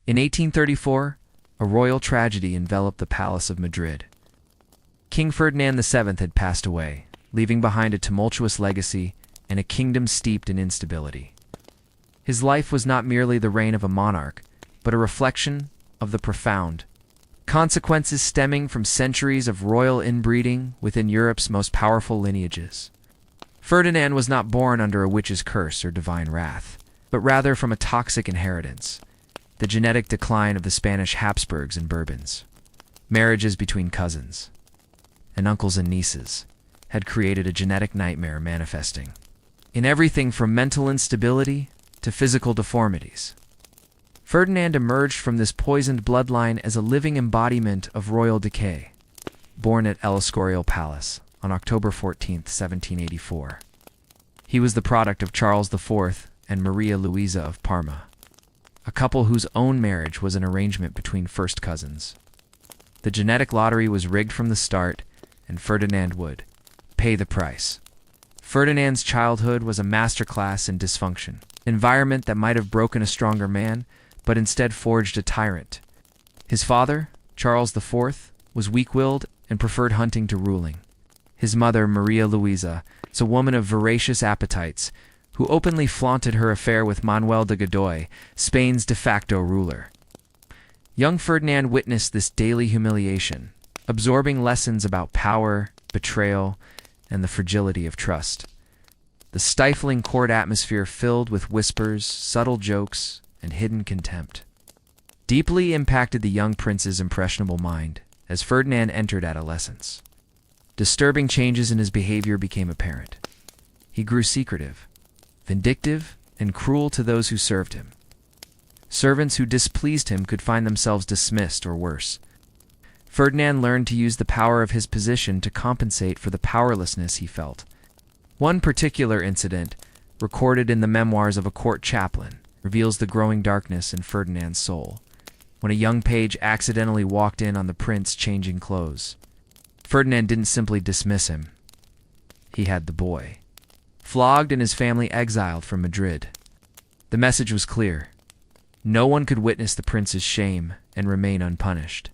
In 1834, a royal tragedy enveloped the Palace of Madrid. King Ferdinand VII had passed away, leaving behind a tumultuous legacy and a kingdom steeped in instability. His life was not merely the reign of a monarch, but a reflection of the profound consequences stemming from centuries of royal inbreeding within Europe's most powerful lineages. Ferdinand was not born under a witch's curse or divine wrath, but rather from a toxic inheritance, the genetic decline of the Spanish Habsburgs and Bourbons. Marriages between cousins and uncles and nieces had created a genetic nightmare manifesting in everything from mental instability to physical deformities. Ferdinand emerged from this poisoned bloodline as a living embodiment of royal decay, born at El Escorial Palace on October 14, 1784. He was the product of Charles IV and Maria Luisa of Parma, a couple whose own marriage was an arrangement between first cousins. The genetic lottery was rigged from the start, and Ferdinand would pay the price. Ferdinand's childhood was a masterclass in dysfunction, environment that might have broken a stronger man, but instead forged a tyrant. His father, Charles IV, was weak-willed and preferred hunting to ruling. His mother, Maria Luisa, was a woman of voracious appetites who openly flaunted her affair with Manuel de Godoy, Spain's de facto ruler. Young Ferdinand witnessed this daily humiliation, absorbing lessons about power, betrayal, and the fragility of trust. The stifling court atmosphere filled with whispers, subtle jokes, and hidden contempt deeply impacted the young prince's impressionable mind as Ferdinand entered adolescence. Disturbing changes in his behavior became apparent. He grew secretive, vindictive, and cruel to those who served him. Servants who displeased him could find themselves dismissed or worse. Ferdinand learned to use the power of his position to compensate for the powerlessness he felt. One particular incident, recorded in the memoirs of a court chaplain, reveals the growing darkness in Ferdinand's soul, when a young page accidentally walked in on the prince changing clothes. Ferdinand didn't simply dismiss him. He had the boy flogged and his family exiled from Madrid. The message was clear. No one could witness the prince's shame and remain unpunished.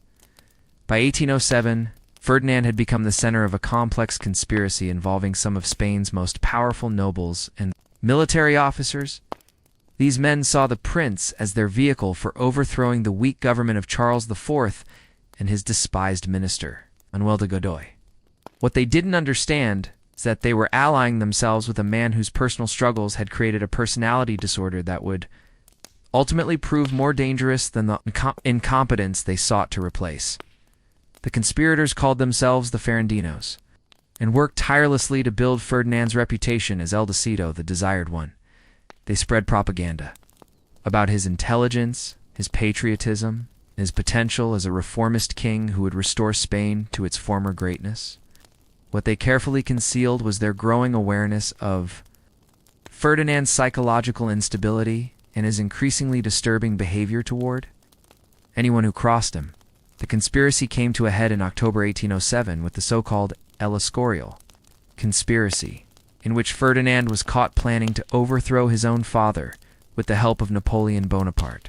By 1807, Ferdinand had become the center of a complex conspiracy involving some of Spain's most powerful nobles and military officers. These men saw the prince as their vehicle for overthrowing the weak government of Charles IV and his despised minister, Manuel de Godoy. What they didn't understand is that they were allying themselves with a man whose personal struggles had created a personality disorder that would ultimately prove more dangerous than the incompetence they sought to replace. The conspirators called themselves the Ferendinos and worked tirelessly to build Ferdinand's reputation as El Decido, the desired one. They spread propaganda about his intelligence, his patriotism, and his potential as a reformist king who would restore Spain to its former greatness. What they carefully concealed was their growing awareness of Ferdinand's psychological instability and his increasingly disturbing behavior toward anyone who crossed him. The conspiracy came to a head in October 1807 with the so-called El Escorial conspiracy, in which Ferdinand was caught planning to overthrow his own father with the help of Napoleon Bonaparte.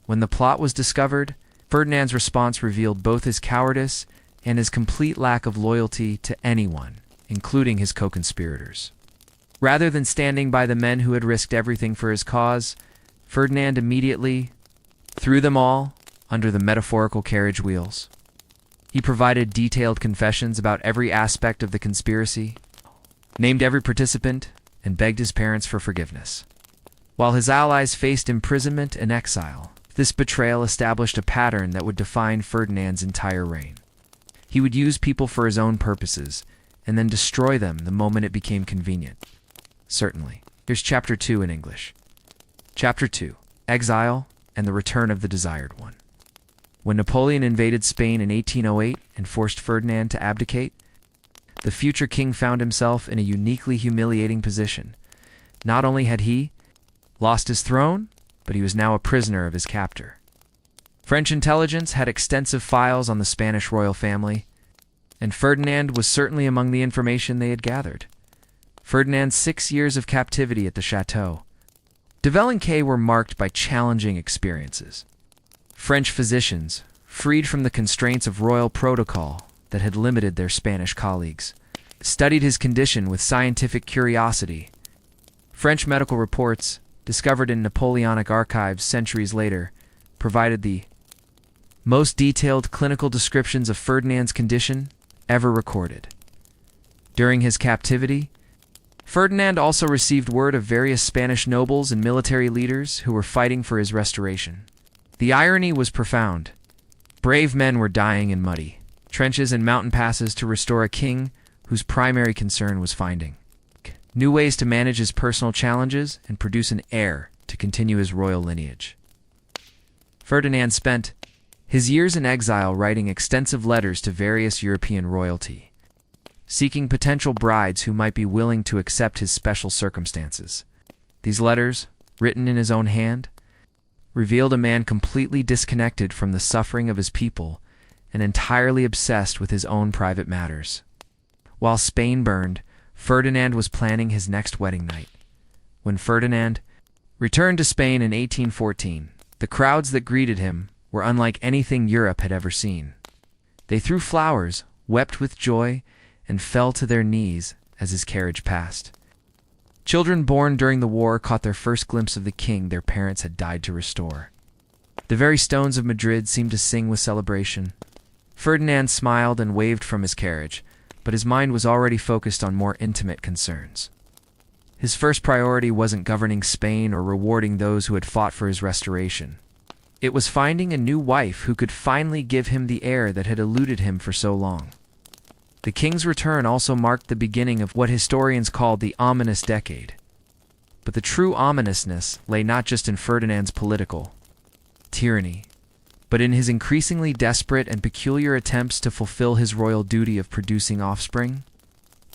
When the plot was discovered, Ferdinand's response revealed both his cowardice and his complete lack of loyalty to anyone, including his co-conspirators. Rather than standing by the men who had risked everything for his cause, Ferdinand immediately threw them all under the metaphorical carriage wheels. He provided detailed confessions about every aspect of the conspiracy, named every participant, and begged his parents for forgiveness. While his allies faced imprisonment and exile, this betrayal established a pattern that would define Ferdinand's entire reign. He would use people for his own purposes, and then destroy them the moment it became convenient. Certainly. Here's Chapter 2 in English. Chapter 2. Exile and the Return of the Desired One. When Napoleon invaded Spain in 1808 and forced Ferdinand to abdicate, the future king found himself in a uniquely humiliating position. Not only had he lost his throne, but he was now a prisoner of his captor. French intelligence had extensive files on the Spanish royal family, and Ferdinand was certainly among the information they had gathered. Ferdinand's 6 years of captivity at the chateau de Valençay were marked by challenging experiences. French physicians, freed from the constraints of royal protocol that had limited their Spanish colleagues, studied his condition with scientific curiosity. French medical reports, discovered in Napoleonic archives centuries later, provided the most detailed clinical descriptions of Ferdinand's condition ever recorded. During his captivity, Ferdinand also received word of various Spanish nobles and military leaders who were fighting for his restoration. The irony was profound. Brave men were dying in muddy trenches and mountain passes to restore a king whose primary concern was finding new ways to manage his personal challenges and produce an heir to continue his royal lineage. Ferdinand spent his years in exile writing extensive letters to various European royalty, seeking potential brides who might be willing to accept his special circumstances. These letters, written in his own hand, revealed a man completely disconnected from the suffering of his people and entirely obsessed with his own private matters. While Spain burned, Ferdinand was planning his next wedding night. When Ferdinand returned to Spain in 1814, the crowds that greeted him were unlike anything Europe had ever seen. They threw flowers, wept with joy, and fell to their knees as his carriage passed. Children born during the war caught their first glimpse of the king their parents had died to restore. The very stones of Madrid seemed to sing with celebration. Ferdinand smiled and waved from his carriage, but his mind was already focused on more intimate concerns. His first priority wasn't governing Spain or rewarding those who had fought for his restoration. It was finding a new wife who could finally give him the heir that had eluded him for so long. The king's return also marked the beginning of what historians called the ominous decade. But the true ominousness lay not just in Ferdinand's political tyranny, but in his increasingly desperate and peculiar attempts to fulfill his royal duty of producing offspring.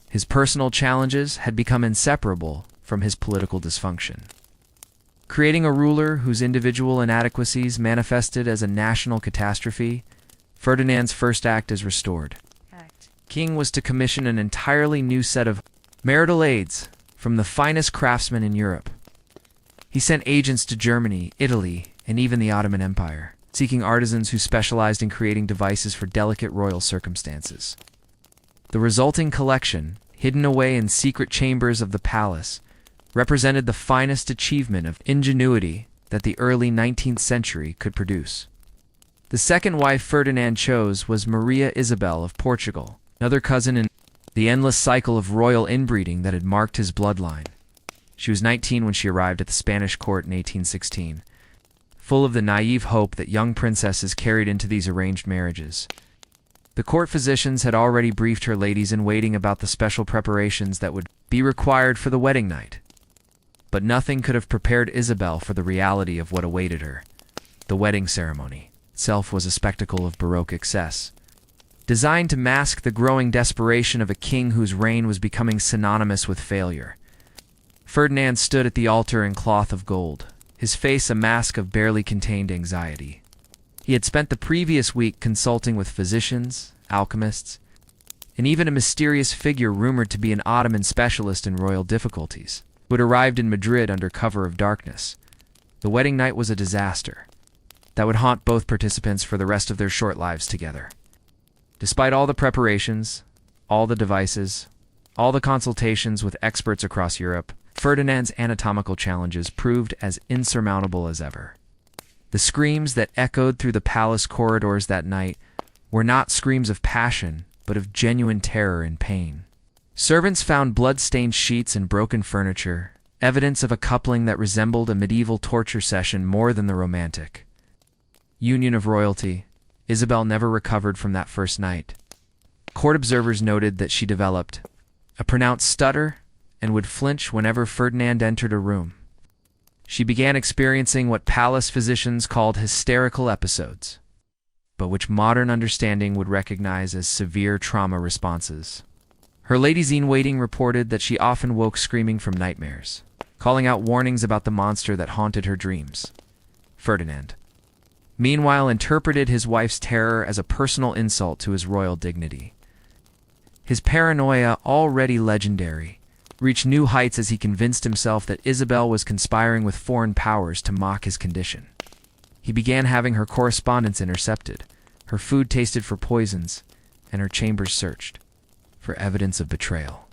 His personal challenges had become inseparable from his political dysfunction. Creating a ruler whose individual inadequacies manifested as a national catastrophe, Ferdinand's first act is restored. King was to commission an entirely new set of marital aids from the finest craftsmen in Europe. He sent agents to Germany, Italy, and even the Ottoman Empire, seeking artisans who specialized in creating devices for delicate royal circumstances. The resulting collection, hidden away in secret chambers of the palace, represented the finest achievement of ingenuity that the early 19th century could produce. The second wife Ferdinand chose was Maria Isabel of Portugal, another cousin in the endless cycle of royal inbreeding that had marked his bloodline. She was 19 when she arrived at the Spanish court in 1816, full of the naive hope that young princesses carried into these arranged marriages. The court physicians had already briefed her ladies-in-waiting about the special preparations that would be required for the wedding night. But nothing could have prepared Isabel for the reality of what awaited her. The wedding ceremony itself was a spectacle of Baroque excess, designed to mask the growing desperation of a king whose reign was becoming synonymous with failure. Ferdinand stood at the altar in cloth of gold, his face a mask of barely contained anxiety. He had spent the previous week consulting with physicians, alchemists, and even a mysterious figure rumored to be an Ottoman specialist in royal difficulties, who had arrived in Madrid under cover of darkness. The wedding night was a disaster that would haunt both participants for the rest of their short lives together. Despite all the preparations, all the devices, all the consultations with experts across Europe, Ferdinand's anatomical challenges proved as insurmountable as ever. The screams that echoed through the palace corridors that night were not screams of passion, but of genuine terror and pain. Servants found blood-stained sheets and broken furniture, evidence of a coupling that resembled a medieval torture session more than the romantic union of royalty. Isabel never recovered from that first night. Court observers noted that she developed a pronounced stutter and would flinch whenever Ferdinand entered a room. She began experiencing what palace physicians called hysterical episodes, but which modern understanding would recognize as severe trauma responses. Her ladies-in-waiting reported that she often woke screaming from nightmares, calling out warnings about the monster that haunted her dreams. Ferdinand, meanwhile, interpreted his wife's terror as a personal insult to his royal dignity. His paranoia, already legendary, reached new heights as he convinced himself that Isabel was conspiring with foreign powers to mock his condition. He began having her correspondence intercepted, her food tasted for poisons, and her chambers searched for evidence of betrayal.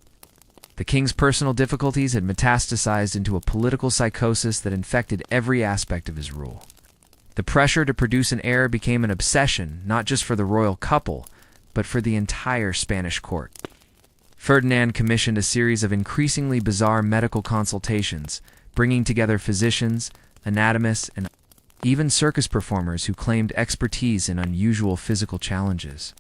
The king's personal difficulties had metastasized into a political psychosis that infected every aspect of his rule. The pressure to produce an heir became an obsession, not just for the royal couple, but for the entire Spanish court. Ferdinand commissioned a series of increasingly bizarre medical consultations, bringing together physicians, anatomists, and even circus performers who claimed expertise in unusual physical challenges.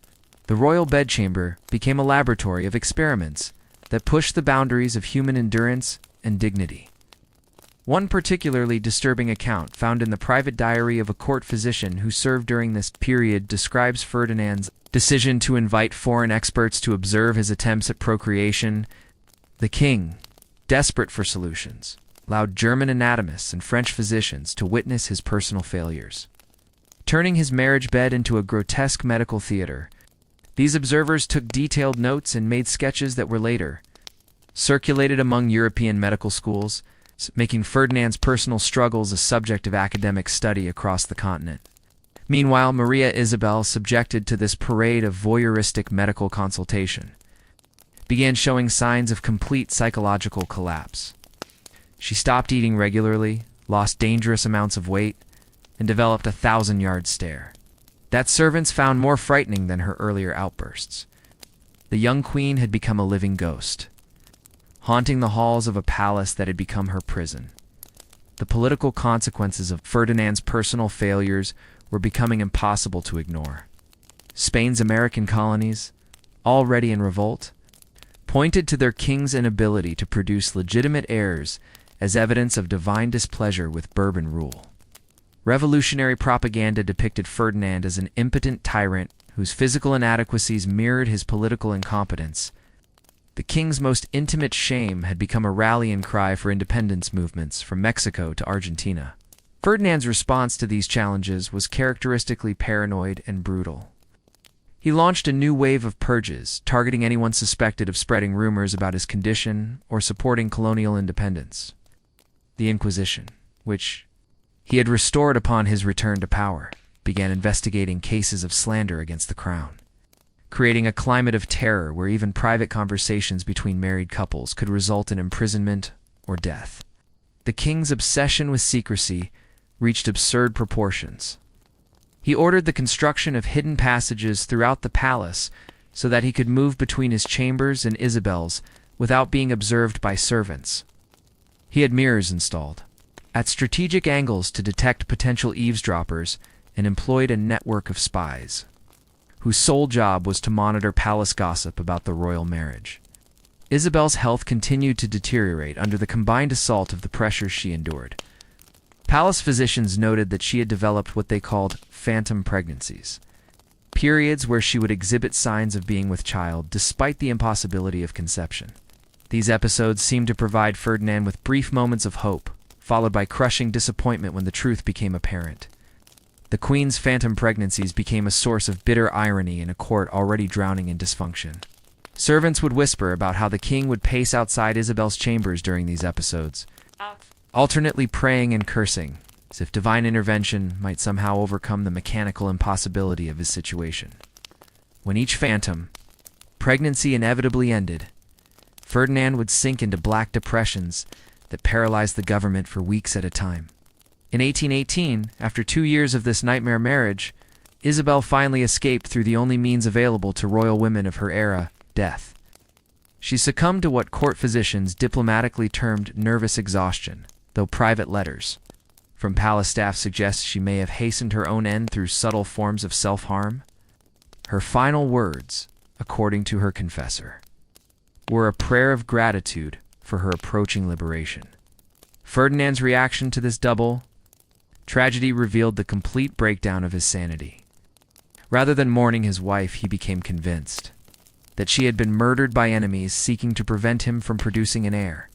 The royal bedchamber became a laboratory of experiments that pushed the boundaries of human endurance and dignity. One particularly disturbing account found in the private diary of a court physician who served during this period describes Ferdinand's decision to invite foreign experts to observe his attempts at procreation. The king, desperate for solutions, allowed German anatomists and French physicians to witness his personal failures, turning his marriage bed into a grotesque medical theater. These observers took detailed notes and made sketches that were later circulated among European medical schools, making Ferdinand's personal struggles a subject of academic study across the continent. Meanwhile, Maria Isabel, subjected to this parade of voyeuristic medical consultation, began showing signs of complete psychological collapse. She stopped eating regularly, lost dangerous amounts of weight, and developed a 1,000-yard stare that servants found more frightening than her earlier outbursts. The young queen had become a living ghost, haunting the halls of a palace that had become her prison. The political consequences of Ferdinand's personal failures were becoming impossible to ignore. Spain's American colonies, already in revolt, pointed to their king's inability to produce legitimate heirs as evidence of divine displeasure with Bourbon rule. Revolutionary propaganda depicted Ferdinand as an impotent tyrant whose physical inadequacies mirrored his political incompetence. The king's most intimate shame had become a rallying cry for independence movements from Mexico to Argentina. Ferdinand's response to these challenges was characteristically paranoid and brutal. He launched a new wave of purges, targeting anyone suspected of spreading rumors about his condition or supporting colonial independence. The Inquisition, which he had restored upon his return to power, began investigating cases of slander against the crown, creating a climate of terror where even private conversations between married couples could result in imprisonment or death. The king's obsession with secrecy reached absurd proportions. He ordered the construction of hidden passages throughout the palace so that he could move between his chambers and Isabel's without being observed by servants. He had mirrors installed at strategic angles to detect potential eavesdroppers and employed a network of spies whose sole job was to monitor palace gossip about the royal marriage. Isabel's health continued to deteriorate under the combined assault of the pressures she endured. Palace physicians noted that she had developed what they called phantom pregnancies, periods where she would exhibit signs of being with child despite the impossibility of conception. These episodes seemed to provide Ferdinand with brief moments of hope, followed by crushing disappointment when the truth became apparent. The queen's phantom pregnancies became a source of bitter irony in a court already drowning in dysfunction. Servants would whisper about how the king would pace outside Isabel's chambers during these episodes, alternately praying and cursing, as if divine intervention might somehow overcome the mechanical impossibility of his situation. When each phantom pregnancy inevitably ended, Ferdinand would sink into black depressions that paralyzed the government for weeks at a time. In 1818, after 2 years of this nightmare marriage, Isabel finally escaped through the only means available to royal women of her era, death. She succumbed to what court physicians diplomatically termed nervous exhaustion, though private letters from palace staff suggest she may have hastened her own end through subtle forms of self-harm. Her final words, according to her confessor, were a prayer of gratitude for her approaching liberation. Ferdinand's reaction to this double tragedy revealed the complete breakdown of his sanity. Rather than mourning his wife, he became convinced that she had been murdered by enemies seeking to prevent him from producing an heir.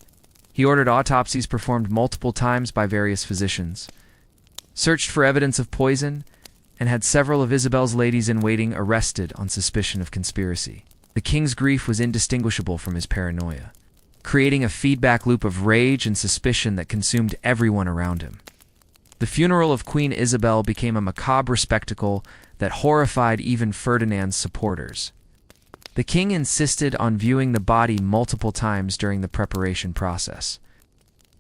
He ordered autopsies performed multiple times by various physicians, searched for evidence of poison, and had several of Isabel's ladies-in-waiting arrested on suspicion of conspiracy. The king's grief was indistinguishable from his paranoia, creating a feedback loop of rage and suspicion that consumed everyone around him. The funeral of Queen Isabel became a macabre spectacle that horrified even Ferdinand's supporters. The king insisted on viewing the body multiple times during the preparation process.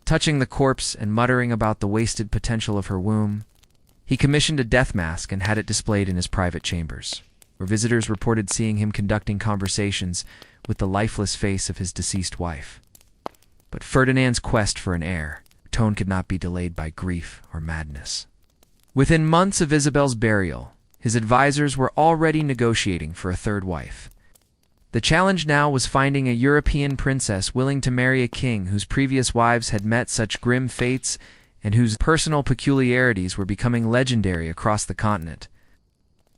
Touching the corpse and muttering about the wasted potential of her womb, he commissioned a death mask and had it displayed in his private chambers, where visitors reported seeing him conducting conversations with the lifeless face of his deceased wife. But Ferdinand's quest for an heir tone could not be delayed by grief or madness. Within months of Isabel's burial, his advisors were already negotiating for a third wife. The challenge now was finding a European princess willing to marry a king whose previous wives had met such grim fates and whose personal peculiarities were becoming legendary across the continent.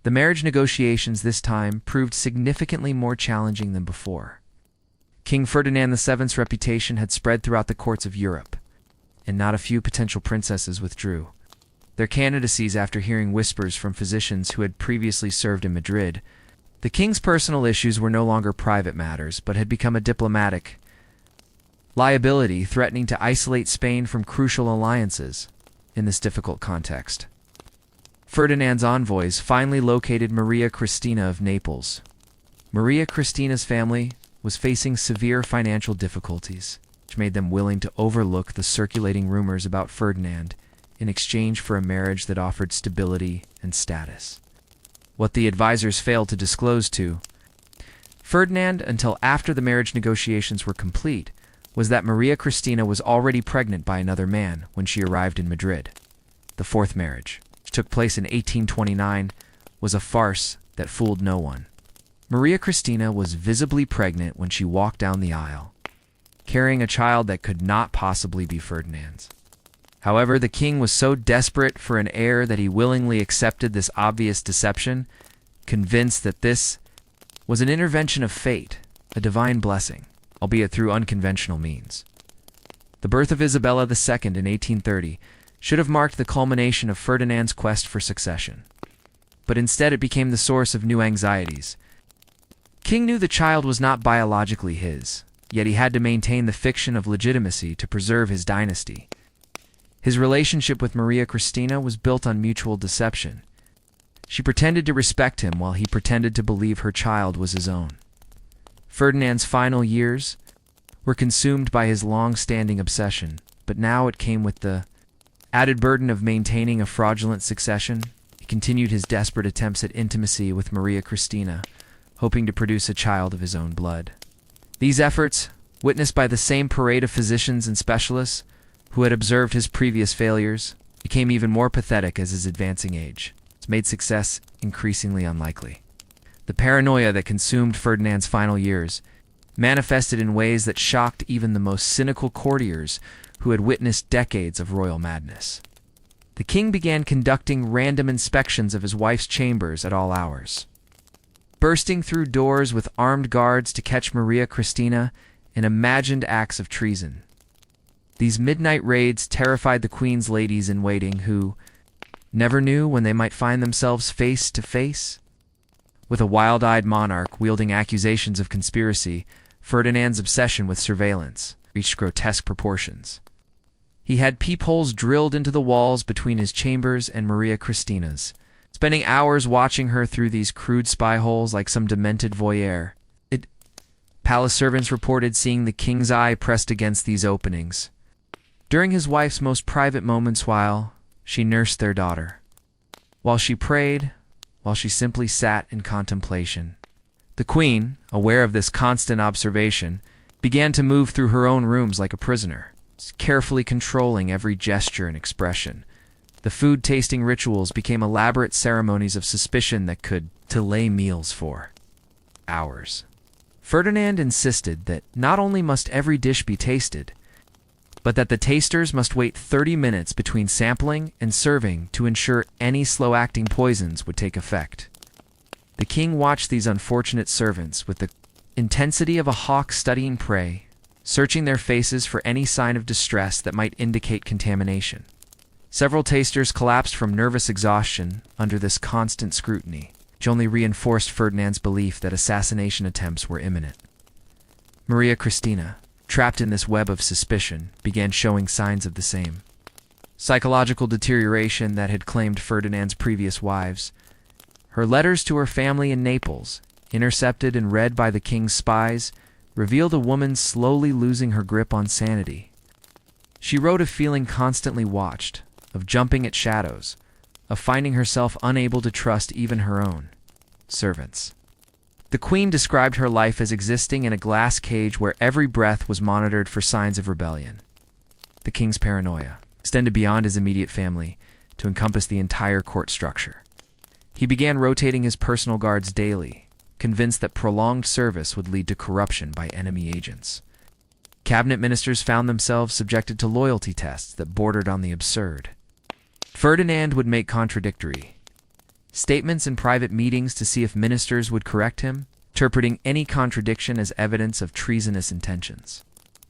The marriage negotiations this time proved significantly more challenging than before. King Ferdinand VII's reputation had spread throughout the courts of Europe, and not a few potential princesses withdrew their candidacies after hearing whispers from physicians who had previously served in Madrid. The king's personal issues were no longer private matters, but had become a diplomatic liability, threatening to isolate Spain from crucial alliances in this difficult context. Ferdinand's envoys finally located Maria Cristina of Naples. Maria Cristina's family was facing severe financial difficulties, which made them willing to overlook the circulating rumors about Ferdinand in exchange for a marriage that offered stability and status. What the advisors failed to disclose to Ferdinand until after the marriage negotiations were complete was that Maria Cristina was already pregnant by another man when she arrived in Madrid. The fourth marriage, which took place in 1829, was a farce that fooled no one. Maria Cristina was visibly pregnant when she walked down the aisle, carrying a child that could not possibly be Ferdinand's. However, the king was so desperate for an heir that he willingly accepted this obvious deception, convinced that this was an intervention of fate, a divine blessing, albeit through unconventional means. The birth of Isabella II in 1830 should have marked the culmination of Ferdinand's quest for succession. But instead it became the source of new anxieties. King knew the child was not biologically his, yet he had to maintain the fiction of legitimacy to preserve his dynasty. His relationship with Maria Cristina was built on mutual deception. She pretended to respect him while he pretended to believe her child was his own. Ferdinand's final years were consumed by his long-standing obsession, but now it came with the added burden of maintaining a fraudulent succession. He continued his desperate attempts at intimacy with Maria Cristina, hoping to produce a child of his own blood. These efforts, witnessed by the same parade of physicians and specialists who had observed his previous failures, became even more pathetic as his advancing age made success increasingly unlikely. The paranoia that consumed Ferdinand's final years manifested in ways that shocked even the most cynical courtiers who had witnessed decades of royal madness. The king began conducting random inspections of his wife's chambers at all hours, bursting through doors with armed guards to catch Maria Cristina in imagined acts of treason. These midnight raids terrified the queen's ladies-in-waiting who never knew when they might find themselves face to face with a wild-eyed monarch wielding accusations of conspiracy. Ferdinand's obsession with surveillance reached grotesque proportions. He had peepholes drilled into the walls between his chambers and Maria Cristina's, spending hours watching her through these crude spy holes like some demented voyeur. Palace servants reported seeing the king's eye pressed against these openings during his wife's most private moments while she nursed their daughter, while she prayed, while she simply sat in contemplation. The queen, aware of this constant observation, began to move through her own rooms like a prisoner, carefully controlling every gesture and expression. The food-tasting rituals became elaborate ceremonies of suspicion that could delay meals for hours. Ferdinand insisted that not only must every dish be tasted, but that the tasters must wait 30 minutes between sampling and serving to ensure any slow-acting poisons would take effect. The king watched these unfortunate servants with the intensity of a hawk studying prey, searching their faces for any sign of distress that might indicate contamination. Several tasters collapsed from nervous exhaustion under this constant scrutiny, which only reinforced Ferdinand's belief that assassination attempts were imminent. Maria Cristina, trapped in this web of suspicion, began showing signs of the same. psychological deterioration that had claimed Ferdinand's previous wives. Her letters to her family in Naples, intercepted and read by the king's spies, revealed a woman slowly losing her grip on sanity. She wrote of feeling constantly watched, of jumping at shadows, of finding herself unable to trust even her own servants. The queen described her life as existing in a glass cage where every breath was monitored for signs of rebellion. The king's paranoia extended beyond his immediate family to encompass the entire court structure. He began rotating his personal guards daily, convinced that prolonged service would lead to corruption by enemy agents. Cabinet ministers found themselves subjected to loyalty tests that bordered on the absurd. Ferdinand would make contradictory statements in private meetings to see if ministers would correct him, interpreting any contradiction as evidence of treasonous intentions.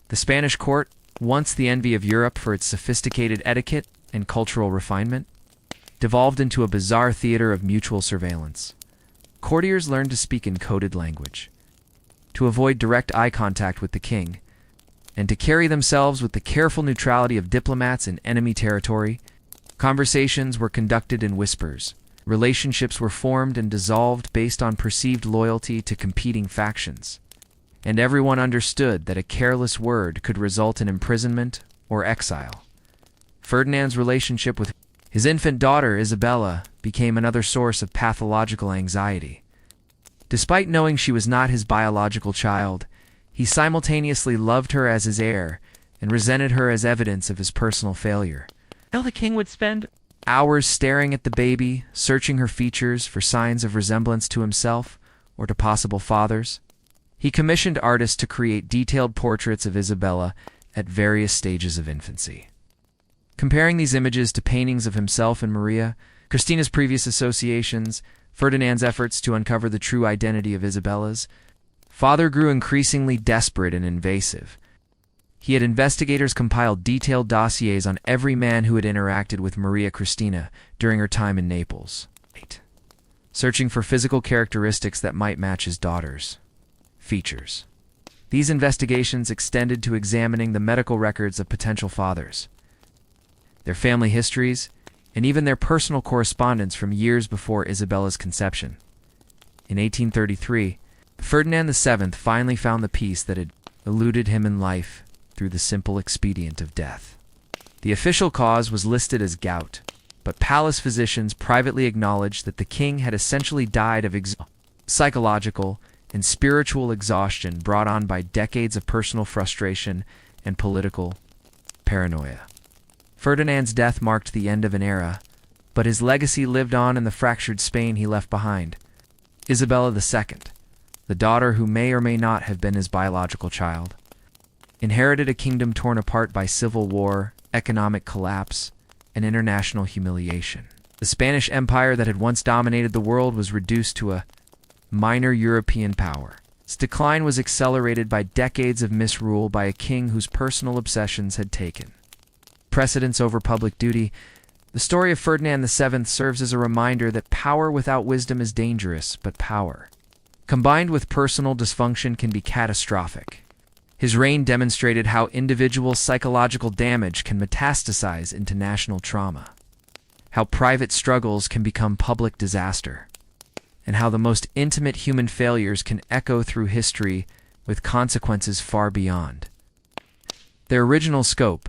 The Spanish court, once the envy of Europe for its sophisticated etiquette and cultural refinement, devolved into a bizarre theater of mutual surveillance. Courtiers learned to speak in coded language, to avoid direct eye contact with the king, and to carry themselves with the careful neutrality of diplomats in enemy territory. Conversations were conducted in whispers. Relationships were formed and dissolved based on perceived loyalty to competing factions. And everyone understood that a careless word could result in imprisonment or exile. Ferdinand's relationship with his infant daughter, Isabella, became another source of pathological anxiety. Despite knowing she was not his biological child, he simultaneously loved her as his heir and resented her as evidence of his personal failure. Now the king would spend hours staring at the baby, searching her features for signs of resemblance to himself or to possible fathers. He commissioned artists to create detailed portraits of Isabella at various stages of infancy. Comparing these images to paintings of himself and Maria, Christina's previous associations, Ferdinand's efforts to uncover the true identity of Isabella's father grew increasingly desperate and invasive. He had investigators compile detailed dossiers on every man who had interacted with Maria Cristina during her time in Naples, searching for physical characteristics that might match his daughter's features. These investigations extended to examining the medical records of potential fathers, their family histories, and even their personal correspondence from years before Isabella's conception. In 1833, Ferdinand VII finally found the peace that had eluded him in life through the simple expedient of death. The official cause was listed as gout, but palace physicians privately acknowledged that the king had essentially died of psychological and spiritual exhaustion brought on by decades of personal frustration and political paranoia. Ferdinand's death marked the end of an era, but his legacy lived on in the fractured Spain he left behind. Isabella II, the daughter who may or may not have been his biological child, inherited a kingdom torn apart by civil war, economic collapse, and international humiliation. The Spanish Empire that had once dominated the world was reduced to a minor European power. Its decline was accelerated by decades of misrule by a king whose personal obsessions had taken precedence over public duty. The story of Ferdinand VII serves as a reminder that power without wisdom is dangerous, but power combined with personal dysfunction can be catastrophic. His reign demonstrated how individual psychological damage can metastasize into national trauma, how private struggles can become public disaster, and how the most intimate human failures can echo through history with consequences far beyond their original scope.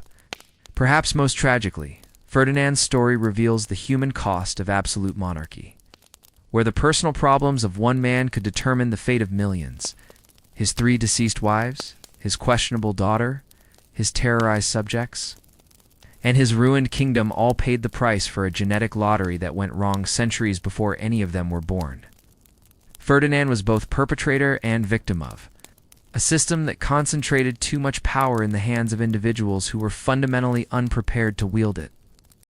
Perhaps most tragically, Ferdinand's story reveals the human cost of absolute monarchy, where the personal problems of one man could determine the fate of millions. His 3 deceased wives, his questionable daughter, his terrorized subjects, and his ruined kingdom all paid the price for a genetic lottery that went wrong centuries before any of them were born. Ferdinand was both perpetrator and victim of a system that concentrated too much power in the hands of individuals who were fundamentally unprepared to wield it.